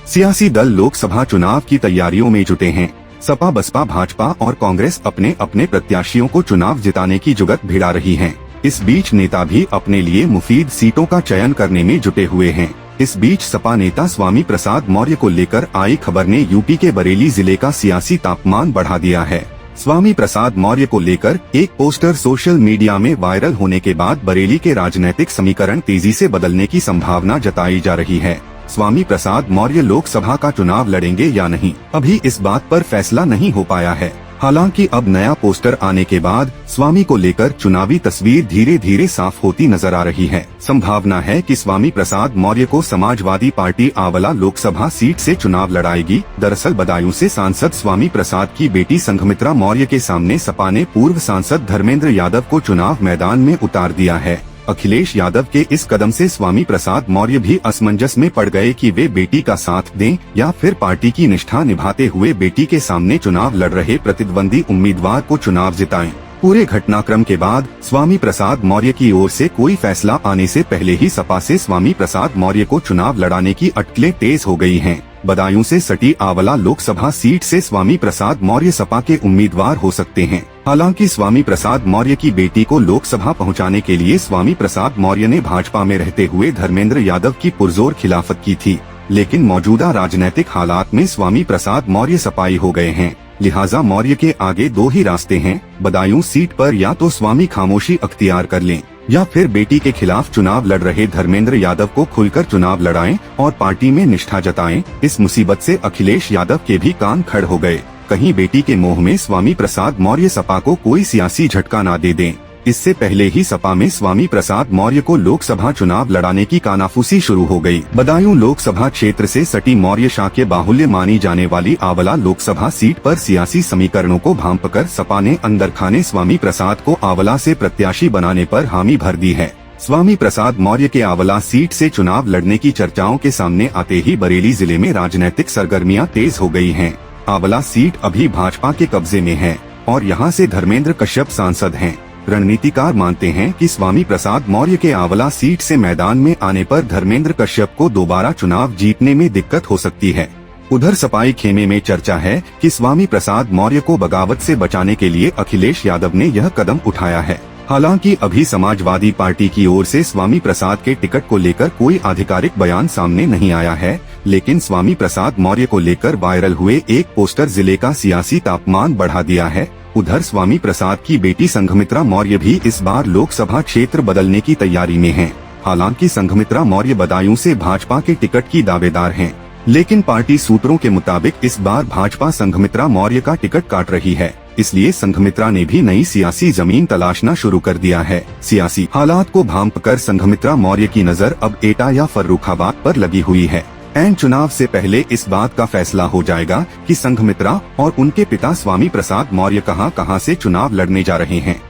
सियासी दल लोकसभा चुनाव की तैयारियों में जुटे हैं। सपा, बसपा, भाजपा और कांग्रेस अपने अपने प्रत्याशियों को चुनाव जिताने की जुगत भिड़ा रही हैं। इस बीच नेता भी अपने लिए मुफीद सीटों का चयन करने में जुटे हुए हैं। इस बीच सपा नेता स्वामी प्रसाद मौर्य को लेकर आई खबर ने यूपी के बरेली जिले का सियासी तापमान बढ़ा दिया है। स्वामी प्रसाद मौर्य को लेकर एक पोस्टर सोशल मीडिया में वायरल होने के बाद बरेली के राजनीतिक समीकरण तेजी से बदलने की संभावना जताई जा रही है। स्वामी प्रसाद मौर्य लोकसभा का चुनाव लड़ेंगे या नहीं, अभी इस बात पर फैसला नहीं हो पाया है। हालांकि अब नया पोस्टर आने के बाद स्वामी को लेकर चुनावी तस्वीर धीरे धीरे साफ होती नजर आ रही है। संभावना है कि स्वामी प्रसाद मौर्य को समाजवादी पार्टी आंवला लोकसभा सीट से चुनाव लड़ाएगी। दरअसल बदायूं से सांसद स्वामी प्रसाद की बेटी संघमित्रा मौर्य के सामने सपा ने पूर्व सांसद धर्मेंद्र यादव को चुनाव मैदान में उतार दिया है। अखिलेश यादव के इस कदम से स्वामी प्रसाद मौर्य भी असमंजस में पड़ गए कि वे बेटी का साथ दें या फिर पार्टी की निष्ठा निभाते हुए बेटी के सामने चुनाव लड़ रहे प्रतिद्वंदी उम्मीदवार को चुनाव जिताएं। पूरे घटनाक्रम के बाद स्वामी प्रसाद मौर्य की ओर से कोई फैसला आने से पहले ही सपा से स्वामी प्रसाद मौर्य को चुनाव लड़ाने की अटकलें तेज हो गई हैं। बदायूं से सटी आंवला लोकसभा सीट से स्वामी प्रसाद मौर्य सपा के उम्मीदवार हो सकते हैं। हालांकि स्वामी प्रसाद मौर्य की बेटी को लोकसभा पहुंचाने के लिए स्वामी प्रसाद मौर्य ने भाजपा में रहते हुए धर्मेंद्र यादव की पुरजोर खिलाफत की थी, लेकिन मौजूदा राजनीतिक हालात में स्वामी प्रसाद मौर्य सपाई हो गए हैं। लिहाजा मौर्य के आगे दो ही रास्ते हैं। बदायूं सीट पर या तो स्वामी खामोशी अख्तियार कर लें या फिर बेटी के खिलाफ चुनाव लड़ रहे धर्मेंद्र यादव को खुलकर चुनाव लड़ाएं और पार्टी में निष्ठा जताएं। इस मुसीबत से अखिलेश यादव के भी कान खड़ हो गए। कहीं बेटी के मोह में स्वामी प्रसाद मौर्य सपा को कोई सियासी झटका न दे दें। इससे पहले ही सपा में स्वामी प्रसाद मौर्य को लोकसभा चुनाव लड़ाने की कानाफूसी शुरू हो गई। बदायूं लोकसभा क्षेत्र से सटी मौर्य शाह के बाहुल्य मानी जाने वाली आंवला लोकसभा सीट पर सियासी समीकरणों को भांपकर सपा ने अंदर खाने स्वामी प्रसाद को आंवला से प्रत्याशी बनाने पर हामी भर दी है। स्वामी प्रसाद मौर्य के आंवला सीट से चुनाव लड़ने की चर्चाओं के सामने आते ही बरेली जिले में राजनीतिक सरगर्मियां तेज हो गई हैं। आंवला सीट अभी भाजपा के कब्जे में है और यहां से धर्मेंद्र कश्यप सांसद हैं। रणनीतिकार मानते हैं कि स्वामी प्रसाद मौर्य के आंवला सीट से मैदान में आने पर धर्मेंद्र कश्यप को दोबारा चुनाव जीतने में दिक्कत हो सकती है। उधर सपाई खेमे में चर्चा है कि स्वामी प्रसाद मौर्य को बगावत से बचाने के लिए अखिलेश यादव ने यह कदम उठाया है। हालांकि अभी समाजवादी पार्टी की ओर से स्वामी प्रसाद के टिकट को लेकर कोई आधिकारिक बयान सामने नहीं आया है, लेकिन स्वामी प्रसाद मौर्य को लेकर वायरल हुए एक पोस्टर जिले का सियासी तापमान बढ़ा दिया है। उधर स्वामी प्रसाद की बेटी संघमित्रा मौर्य भी इस बार लोकसभा क्षेत्र बदलने की तैयारी में हैं। हालांकि संघमित्रा मौर्य बदायूं से भाजपा के टिकट की दावेदार हैं, लेकिन पार्टी सूत्रों के मुताबिक इस बार भाजपा संघमित्रा मौर्य का टिकट काट रही है। इसलिए संघमित्रा ने भी नई सियासी जमीन तलाशना शुरू कर दिया है। सियासी हालात को भांपकर संघमित्रा मौर्य की नजर अब एटा या फर्रुखाबाद पर लगी हुई है। ऐन चुनाव से पहले इस बात का फैसला हो जाएगा कि संघमित्रा और उनके पिता स्वामी प्रसाद मौर्य कहां से चुनाव लड़ने जा रहे हैं।